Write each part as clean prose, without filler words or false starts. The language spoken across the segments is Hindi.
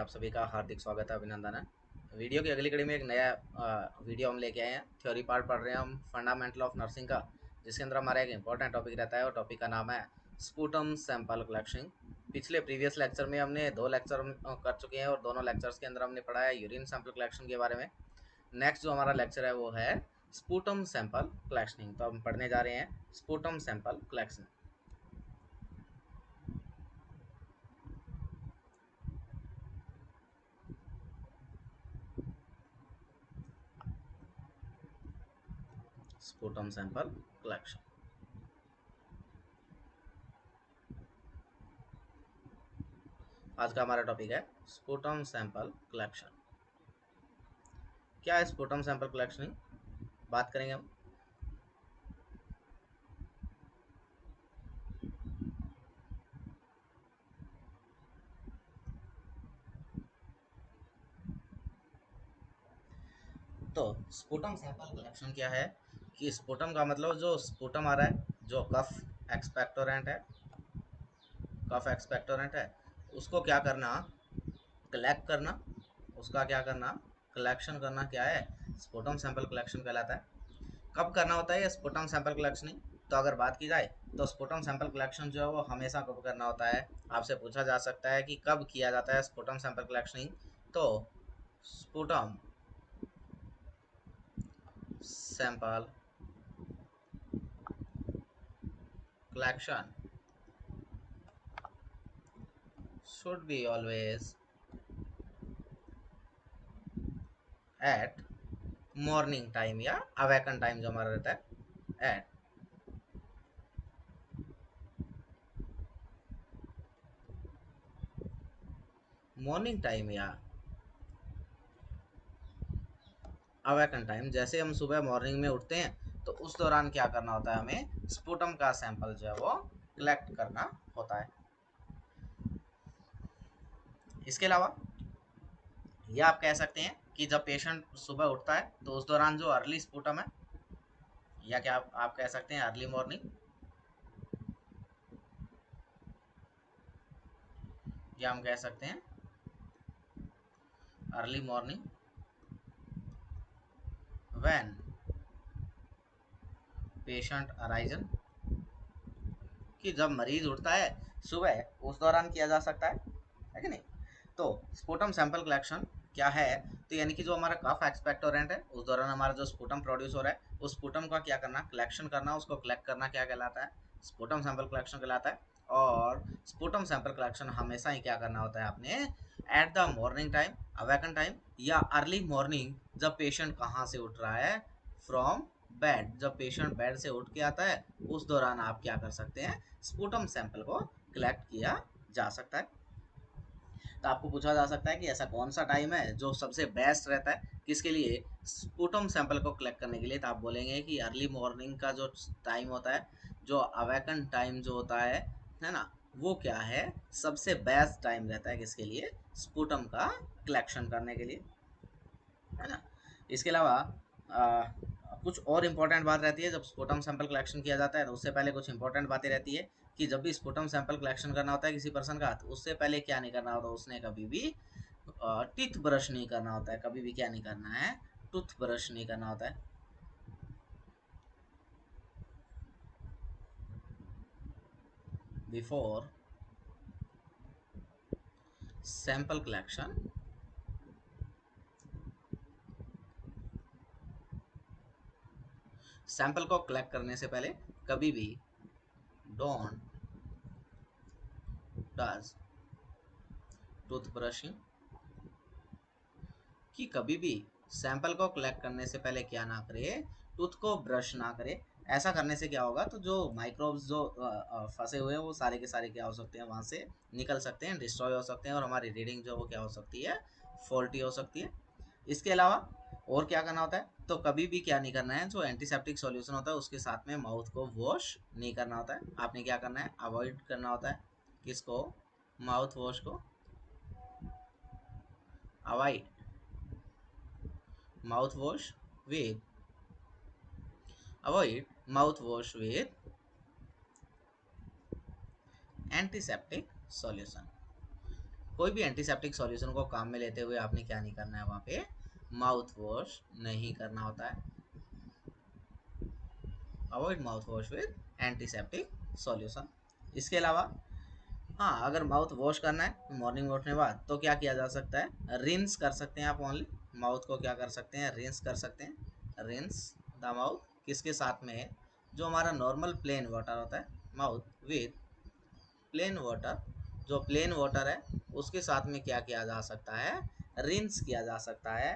आप सभी का हार्दिक स्वागत है, अभिनंदन है। वीडियो की अगली कड़ी में एक नया वीडियो हम लेके आए हैं। थ्योरी पार्ट पढ़ रहे हैं हम फंडामेंटल ऑफ नर्सिंग का, जिसके अंदर हमारा एक इंपॉर्टेंट टॉपिक रहता है और टॉपिक का नाम है स्पूटम सैंपल कलेक्शन। पिछले प्रीवियस लेक्चर में हमने 2 लेक्चर कर चुके हैं और दोनों लेक्चर्स के अंदर हमने पढ़ा है यूरिन सैंपल कलेक्शन के बारे में। नेक्स्ट जो हमारा लेक्चर है वो है स्पूटम सैंपल कलेक्शनिंग। तो हम पढ़ने जा रहे हैं sputum sample collection. Sputum sample collection आज का हमारा टॉपिक है स्पूटम सैंपल कलेक्शन। क्या है स्पूटम सैंपल कलेक्शनिंग, बात करेंगे हम। तो स्पूटम सैंपल कलेक्शन क्या है कि स्पूटम का मतलब जो स्पूटम आ रहा है, जो कफ एक्सपेक्टोरेंट है, कफ एक्सपेक्टोरेंट है, उसको क्या करना, कलेक्ट करना। उसका क्या करना, कलेक्शन करना, क्या है स्पूटम सैंपल कलेक्शन कहलाता है। कब करना होता है ये स्पूटम सैंपल कलेक्शनिंग? तो अगर बात की जाए तो स्पूटम सैंपल कलेक्शन जो है वो हमेशा कब करना होता है, आपसे पूछा जा सकता है कि कब किया जाता है स्पूटम सैंपल कलेक्शनिंग। तो sputum sample collection should be always at morning time या अवेकन टाइम जो हमारा रहता है, एट मॉर्निंग टाइम या अवेकन टाइम। जैसे हम सुबह मॉर्निंग में उठते हैं तो उस दौरान क्या करना होता है, हमें स्पूटम का सैंपल जो है वो कलेक्ट करना होता है। इसके अलावा यह आप कह सकते हैं कि जब पेशेंट सुबह उठता है तो उस दौरान जो अर्ली स्पूटम है, या क्या आप कह सकते हैं अर्ली मॉर्निंग, या हम कह सकते हैं early morning when patient arisen, कि जब मरीज उठता है सुबह उस दौरान किया जा सकता है कि नहीं। तो स्पूटम सैंपल कलेक्शन क्या है, तो यानी कि जो हमारा कफ एक्सपेक्टोरेंट है उस दौरान हमारा जो स्पूटम प्रोड्यूस हो रहा है उस स्पूटम का क्या करना, कलेक्शन करना। उसको कलेक्ट करना क्या कहलाता है, स्पूटम सैंपल कलेक्शन कहलाता है। और स्पूटम सैंपल कलेक्शन हमेशा ही क्या करना होता है आपने, at the morning time, awaken time, या अर्ली मॉर्निंग जब पेशेंट कहाँ से उठ रहा है, फ्रॉम बेड। जब पेशेंट बेड से उठ के आता है उस दौरान आप क्या कर सकते हैं, स्पूटम सैंपल को कलेक्ट किया जा सकता है। तो आपको पूछा जा सकता है कि ऐसा कौन सा टाइम है जो सबसे बेस्ट रहता है किसके लिए, स्पूटम सैंपल को कलेक्ट करने के लिए। तो आप बोलेंगे कि अर्ली मॉर्निंग का जो टाइम होता है, जो अवेकन टाइम जो होता है ना, वो क्या है, सबसे बेस्ट टाइम रहता है किसके लिए, स्पूटम का कलेक्शन करने के लिए, है ना। इसके अलावा आ, कुछ और इम्पोर्टेंट बात रहती है जब स्पूटम सैंपल कलेक्शन किया जाता है, तो उससे पहले कुछ इंपॉर्टेंट बातें रहती है कि जब भी स्पूटम सैंपल कलेक्शन करना होता है किसी पर्सन का, तो उससे पहले क्या नहीं करना होता, उसने कभी भी टीथ ब्रश नहीं करना होता है। कभी भी क्या नहीं करना है, टूथ ब्रश नहीं करना होता है। बिफोर सैंपल कलेक्शन, सैंपल को कलेक्ट करने से पहले कभी भी डोंट डज टूथ ब्रशिंग, कि कभी भी सैंपल को कलेक्ट करने से पहले क्या ना करे, टूथ को ब्रश ना करे। ऐसा करने से क्या होगा, तो जो माइक्रोब्स जो फंसे हुए हैं वो सारे के सारे क्या हो सकते हैं, वहाँ से निकल सकते हैं, डिस्ट्रॉय हो सकते हैं, और हमारी रीडिंग जो वो क्या हो सकती है, फॉल्टी हो सकती है। इसके अलावा और क्या करना होता है, तो कभी भी क्या नहीं करना है, जो एंटीसेप्टिक सॉल्यूशन होता है उसके साथ में माउथ को वॉश नहीं करना होता है। आपने क्या करना है, अवॉइड करना होता है किसको, माउथ वॉश को avoid, mouth wash with, avoid mouthwash with antiseptic solution। कोई भी एंटीसेप्टिक सॉल्यूशन को काम में लेते हुए आपने क्या नहीं करना है, वहाँ पे माउथ वॉश नहीं करना होता है। Avoid mouth wash with antiseptic solution. इसके अलावा हाँ, अगर माउथ वॉश करना है मॉर्निंग में उठने के बाद तो क्या किया जा सकता है, रिंस कर सकते हैं आप। ओनली माउथ को क्या कर सकते हैं, रिंस कर सकते हैं। रिंस द माउथ किसके साथ में है, जो हमारा नॉर्मल प्लेन वाटर होता है, माउथ विद प्लेन वाटर। जो प्लेन वाटर है उसके साथ में क्या किया जा सकता है, रिंस किया जा सकता है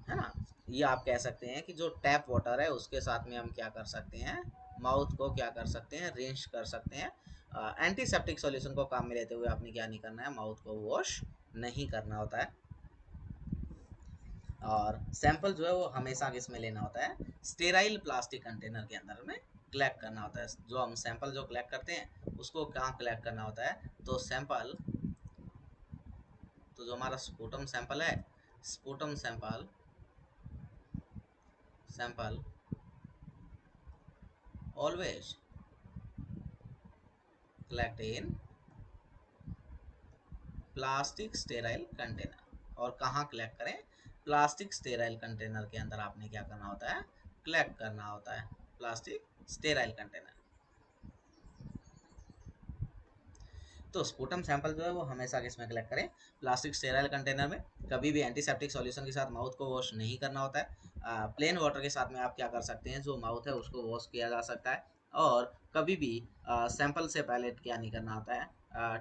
ना। ये आप कह सकते हैं कि जो टैप वाटर है उसके साथ में हम क्या कर सकते हैं, माउथ को क्या कर सकते हैं, रिंस कर सकते हैं। एंटीसेप्टिक सॉल्यूशन को काम में लेते हुए आपने क्या नहीं करना है, माउथ को वॉश नहीं करना होता है। और सैंपल जो है वो हमेशा किसमें लेना होता है, स्टेराइल प्लास्टिक कंटेनर के अंदर में कलेक्ट करना होता है। जो हम सैंपल जो कलेक्ट करते हैं उसको कहाँ कलेक्ट करना होता है, तो सैंपल, तो जो हमारा स्पूटम सैंपल है, स्पूटम सैंपल ऑलवेज कलेक्ट इन प्लास्टिक स्टेराइल कंटेनर। और कहाँ कलेक्ट करें, प्लास्टिक स्टेराइल कंटेनर के अंदर आपने क्या करना होता है, कलेक्ट करना होता है, प्लास्टिक स्टेराइल कंटेनर। तो स्पूटम सैंपल जो है वो हमेशा किसमें कलेक्ट करें, प्लास्टिक स्टेराइल कंटेनर में। कभी भी एंटीसेप्टिक सॉल्यूशन के साथ माउथ को वॉश नहीं करना होता है। प्लेन वाटर के साथ में आप क्या कर सकते हैं, जो माउथ है उसको वॉश किया जा सकता है। और कभी भी सैंपल से पहले क्या नहीं करना होता है,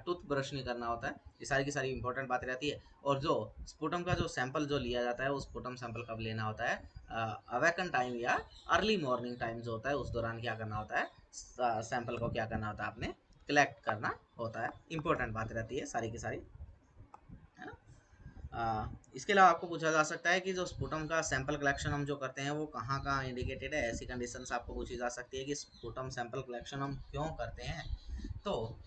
टूथ ब्रश नहीं करना होता है। ये सारी की सारी इंपॉर्टेंट बातें रहती है। और जो स्पूटम का जो सैंपल जो लिया जाता है, वो स्पूटम सैंपल कब लेना होता है, अवेकन टाइम या अर्ली मॉर्निंग टाइम जो होता है उस दौरान क्या करना होता है, सैंपल को क्या करना होता है, आपने कलेक्ट करना होता है। इंपॉर्टेंट बात रहती है सारी की सारी, है ना। इसके अलावा आपको पूछा जा सकता है कि जो स्पूटम का सैंपल कलेक्शन हम जो करते हैं वो कहाँ कहाँ इंडिकेटेड है। ऐसी कंडीशंस आपको पूछी जा सकती है कि स्पूटम सैंपल कलेक्शन हम क्यों करते हैं। तो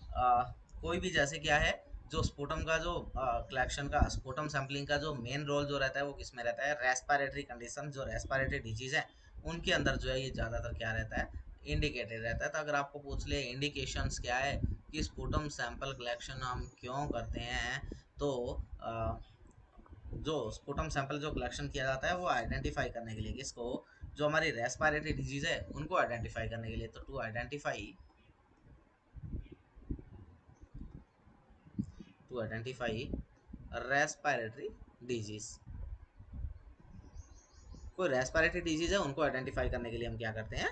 कोई भी जैसे क्या है, जो स्पूटम का जो कलेक्शन का स्पूटम सैम्पलिंग का जो मेन रोल जो रहता है वो किस में रहता है, रेस्पिरेटरी कंडीशन, जो रेस्पिरेटरी डिजीज है उनके अंदर जो है ये ज़्यादातर क्या रहता है, इंडिकेटेड रहता है। तो अगर आपको पूछ ले इंडिकेशंस क्या है कि स्पूटम सैंपल कलेक्शन हम क्यों करते हैं, तो जो स्पूटम सैंपल जो कलेक्शन किया जाता है वो आइडेंटिफाई करने के लिए, किसको, जो हमारी रेस्पिरेटरी डिजीज है उनको आइडेंटिफाई करने के लिए। तो टू आइडेंटिफाई रेस्पिरेटरी डिजीज, कोई रेस्पिरेटरी डिजीज है उनको आइडेंटिफाई करने के लिए हम क्या करते हैं,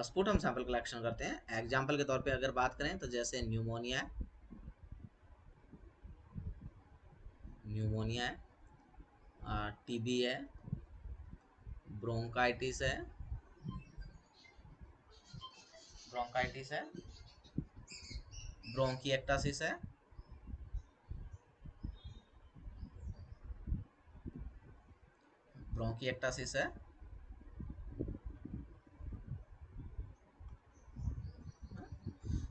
स्पूटम सैंपल कलेक्शन करते हैं। एग्जाम्पल के तौर पे अगर बात करें तो जैसे न्यूमोनिया है, टीबी है, ब्रोंकाइटिस है, ब्रोंकाइटिस है, ब्रोंकिएक्टासिस है, ब्रोंकिएक्टासिस है,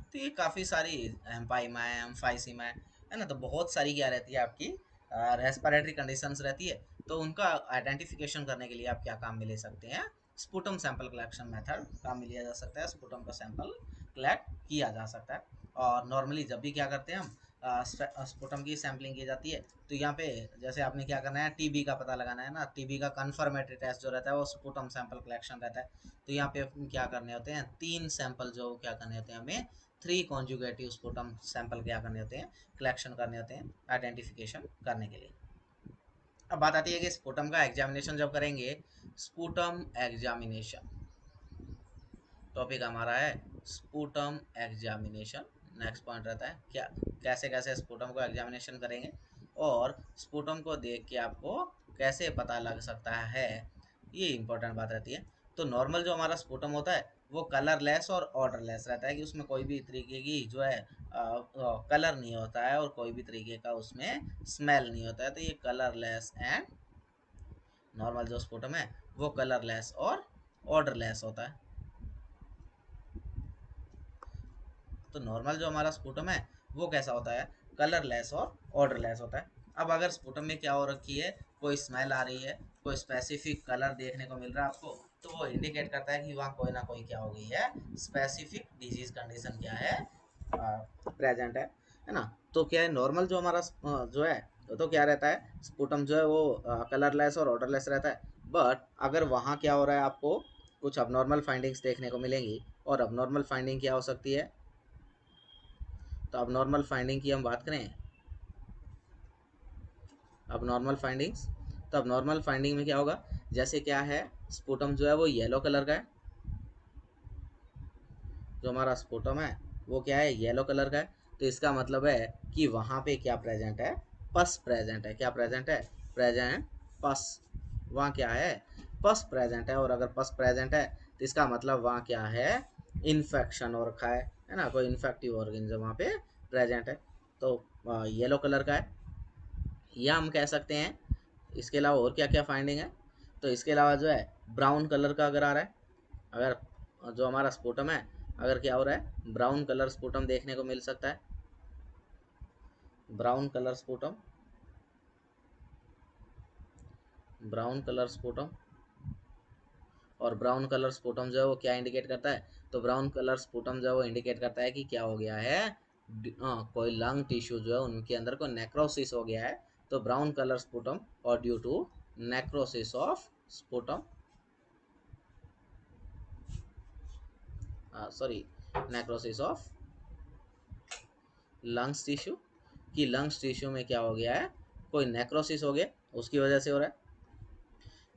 तो ये काफ़ी सारी एम्पाइमा है, एम्फाइसीमा है ना। तो बहुत सारी क्या रहती है आपकी रेस्पिरेटरी कंडीशंस रहती है। तो उनका आइडेंटिफिकेशन करने के लिए आप क्या काम में ले सकते हैं, स्पूटम सैंपल कलेक्शन मेथड काम में लिया जा सकता है। स्पूटम का सैंपल कलेक्ट किया जा सकता है। और नॉर्मली जब भी क्या करते हैं हम, स्पूटम की सैम्पलिंग की जाती है तो यहाँ पे जैसे आपने क्या करना है, टीबी का पता लगाना है ना। टीबी का कन्फर्मेटरी टेस्ट जो रहता है वो स्पूटम सैंपल कलेक्शन रहता है। तो यहाँ पे क्या करने होते हैं, 3 सैंपल जो क्या करने होते हैं हमें, 3 कॉन्जुगेटिव स्पूटम सैंपल क्या करने होते हैं, कलेक्शन करने होते हैं आइडेंटिफिकेशन करने के लिए। अब बात आती है कि स्पूटम का एग्जामिनेशन जब करेंगे, स्पूटम एग्जामिनेशन टॉपिक हमारा है, स्पूटम एग्जामिनेशन। नेक्स्ट पॉइंट रहता है क्या, कैसे कैसे स्पूटम को एग्जामिनेशन करेंगे और स्पूटम को देख के आपको कैसे पता लग सकता है, ये इंपॉर्टेंट बात रहती है। तो नॉर्मल जो हमारा स्पूटम होता है वो कलरलेस और ऑर्डरलेस रहता है, कि उसमें कोई भी तरीके की जो है कलर नहीं होता है और कोई भी तरीके का उसमें स्मेल नहीं होता है। तो ये कलरलेस एंड, नॉर्मल जो स्पूटम है वो कलरलेस और ऑर्डरलेस होता है। तो नॉर्मल जो हमारा स्पूटम है वो कैसा होता है, कलरलेस और ऑर्डरलेस होता है। अब अगर स्पूटम में क्या हो रखी है, कोई स्मेल आ रही है, कोई स्पेसिफिक कलर देखने को मिल रहा है आपको, तो वो इंडिकेट करता है कि वहाँ कोई ना कोई क्या हो गई है, स्पेसिफिक डिजीज कंडीशन क्या है, प्रेजेंट है ना। तो क्या है, नॉर्मल जो हमारा जो है तो क्या रहता है, स्पुटम जो है वो कलरलेस और ऑर्डरलेस रहता है। बट अगर वहाँ क्या हो रहा है, आपको कुछ अबनॉर्मल फाइंडिंग्स देखने को मिलेंगी। और अबनॉर्मल फाइंडिंग क्या हो सकती है, तो अबनॉर्मल फाइंडिंग की हम बात करें, अबनॉर्मल फाइंडिंग्स, तो अबनॉर्मल फाइंडिंग में क्या होगा, जैसे क्या है, स्पुटम जो है वो येलो कलर का है, जो हमारा स्पुटम है वो क्या है, येलो कलर का है। तो इसका मतलब है कि वहाँ पे क्या प्रेजेंट है, पस प्रेजेंट है। क्या प्रेजेंट है, प्रेजेंट पस। वहाँ क्या है, पस प्रेजेंट है। और अगर पस प्रेजेंट है तो इसका मतलब वहाँ क्या है, इन्फेक्शन हो रखा है ना, कोई इन्फेक्टिव ऑर्गेनिज्म वहाँ पे प्रेजेंट है। तो येलो कलर का है, या हम कह सकते हैं। इसके अलावा और क्या क्या फाइंडिंग है, तो इसके अलावा जो है ब्राउन कलर का अगर आ रहा है, अगर जो हमारा स्पुटम है, अगर क्या हो रहा है, ब्राउन कलर स्पुटम देखने को मिल सकता है, brown colour sputum, brown colour sputum. और ब्राउन कलर स्पुटम जो है वो क्या इंडिकेट करता है, तो ब्राउन कलर स्पुटम जो है वो इंडिकेट करता है कि क्या हो गया है, कोई लंग टिश्यू जो है उनके अंदर कोई नेक्रोसिस हो गया है। तो ब्राउन कलर स्पुटम और due to necrosis of sputum, sorry, necrosis of lungs tissue, कि लंग्स टिश्यू में क्या हो गया है, कोई नेक्रोसिस हो गया, उसकी वजह से हो रहा है।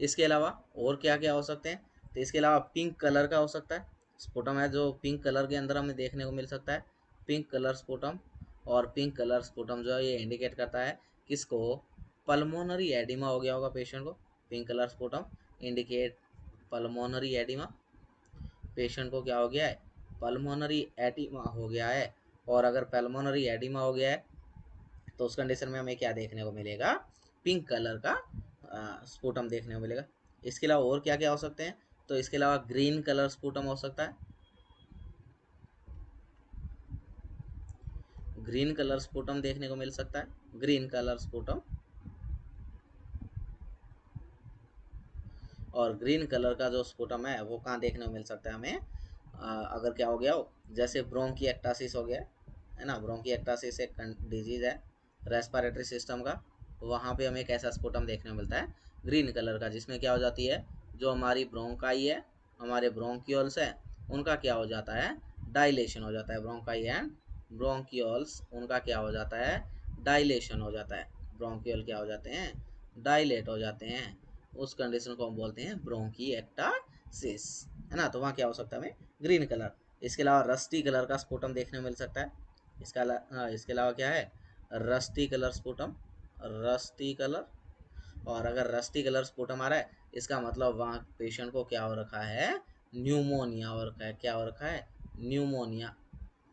इसके अलावा और क्या क्या हो सकते हैं, तो इसके अलावा पिंक कलर का हो सकता है, स्पुटम है जो पिंक कलर के अंदर हमें देखने को मिल सकता है, पिंक कलर स्पुटम। और पिंक कलर स्पुटम जो है ये इंडिकेट करता है किसको, पल्मोनरी एडिमा हो गया होगा पेशेंट को। Pink colour sputum indicate pulmonary oedema, patient को क्या हो गया है, पल्मोनरी एडिमा हो गया है। और अगर पल्मोनरी एडिमा हो गया है तो उस कंडीशन में हमें क्या देखने को मिलेगा, पिंक कलर का स्पुटम देखने को मिलेगा। इसके अलावा और क्या क्या हो सकते हैं, तो इसके अलावा ग्रीन कलर स्पुटम हो सकता है, ग्रीन कलर स्पुटम देखने को मिल सकता है, ग्रीन कलर स्पुटम। और ग्रीन कलर का जो स्पुटम है वो कहाँ देखने को मिल सकता है हमें, अगर क्या हो गया हो, जैसे ब्रोंकिएक्टासिस हो गया है ना, ब्रोंकिएक्टासिस एक डिजीज है रेस्पिरेटरी सिस्टम का, वहाँ पे हमें कैसा स्पुटम देखने को मिलता है, ग्रीन कलर का, जिसमें क्या हो जाती है, जो हमारी ब्रोंकाई है, हमारे ब्रोंक्यूल्स है, उनका क्या हो जाता है, डायलेशन हो जाता है, ब्रोंकाई एंड ब्रोंक्यूल्स उनका क्या हो जाता है, डायलेशन हो जाता है, ब्रोंक्यूल क्या हो जाते हैं, डायलेट हो जाते हैं। उस कंडीशन को हम बोलते हैं ब्रोंकिएक्टासिस, है ना। तो वहाँ क्या हो सकता है हमें, ग्रीन कलर। इसके अलावा रस्टी कलर का स्पुटम देखने को मिल सकता है। इसके अलावा क्या है, rusty colour sputum, rusty colour. और अगर रस्टी कलर स्पुटम आ रहा है, इसका मतलब वहाँ पेशेंट को क्या हो रखा है, न्यूमोनिया हो रखा है। क्या हो रखा है, न्यूमोनिया,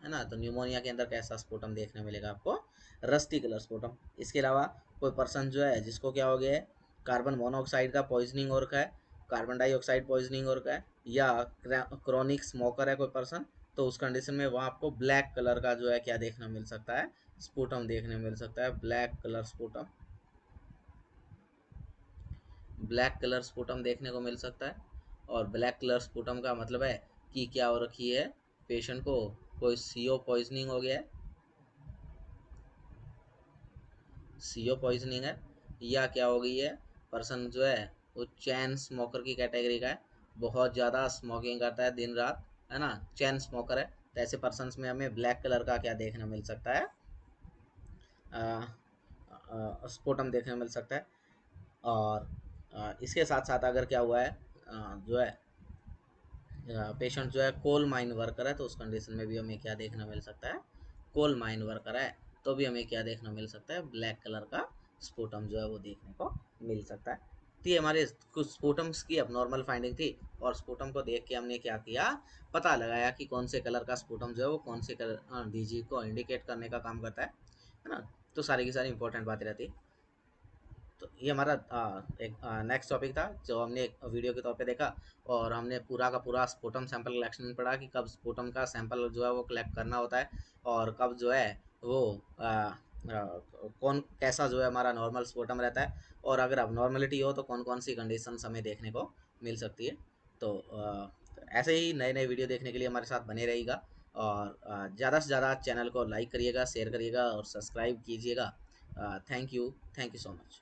है ना। तो न्यूमोनिया के अंदर कैसा स्पुटम देखने मिलेगा आपको, रस्टी कलर स्पुटम। इसके अलावा कोई पर्सन जो है जिसको क्या हो गया है, कार्बन मोनोऑक्साइड का पॉइजनिंग हो रखा है, कार्बन डाइऑक्साइड पॉइजनिंग हो रखा है, या क्रोनिक स्मोकर है कोई पर्सन, तो उस कंडीशन में वहाँ आपको ब्लैक कलर का जो है क्या देखने मिल सकता है, स्पुटम देखने मिल सकता है, black colour sputum, black colour sputum देखने को मिल सकता है। और ब्लैक कलर स्पुटम का मतलब है कि क्या हो रखी है, पेशेंट को कोई सीओ पॉइजनिंग हो गया है, सीओ पॉइजनिंग है, या क्या हो गई है, पर्सन जो है वो चैन स्मोकर की कैटेगरी का है, बहुत ज़्यादा स्मोकिंग करता है दिन रात, है ना, चैन स्मोकर है। तो ऐसे पर्सन में हमें ब्लैक कलर का क्या देखने मिल सकता है, स्पुटम देखने मिल सकता है। और इसके साथ साथ अगर क्या हुआ है, जो है पेशेंट जो है कोल माइन वर्कर है, तो उस कंडीशन में भी हमें क्या देखना मिल सकता है, कोल माइन वर्कर है तो भी हमें क्या देखना मिल सकता है, ब्लैक कलर का स्पुटम जो है वो देखने को मिल सकता है। तो ये हमारे कुछ स्पुटम्स की अब नॉर्मल फाइंडिंग थी। और स्पुटम को देख के हमने क्या किया, पता लगाया कि कौन से कलर का स्पुटम जो है वो कौन से कलर डिजीज को इंडिकेट करने का काम करता है ना। तो सारी की सारी इंपॉर्टेंट बातें रहती। तो ये हमारा एक नेक्स्ट टॉपिक था जो हमने एक वीडियो के तौर पे देखा। और हमने पूरा का पूरा स्पुटम सैंपल कलेक्शन पढ़ा कि कब स्पुटम का सैंपल जो है वो कलेक्ट करना होता है, और कब जो है वो कौन कैसा जो है हमारा नॉर्मल स्पुटम रहता है, और अगर अब नॉर्मलिटी हो तो कौन कौन सी कंडीशंस हमें देखने को मिल सकती है। तो ऐसे ही नए नए वीडियो देखने के लिए हमारे साथ बने रहिएगा। और ज़्यादा से ज़्यादा चैनल को लाइक करिएगा, शेयर करिएगा और सब्सक्राइब कीजिएगा। Thank you so much.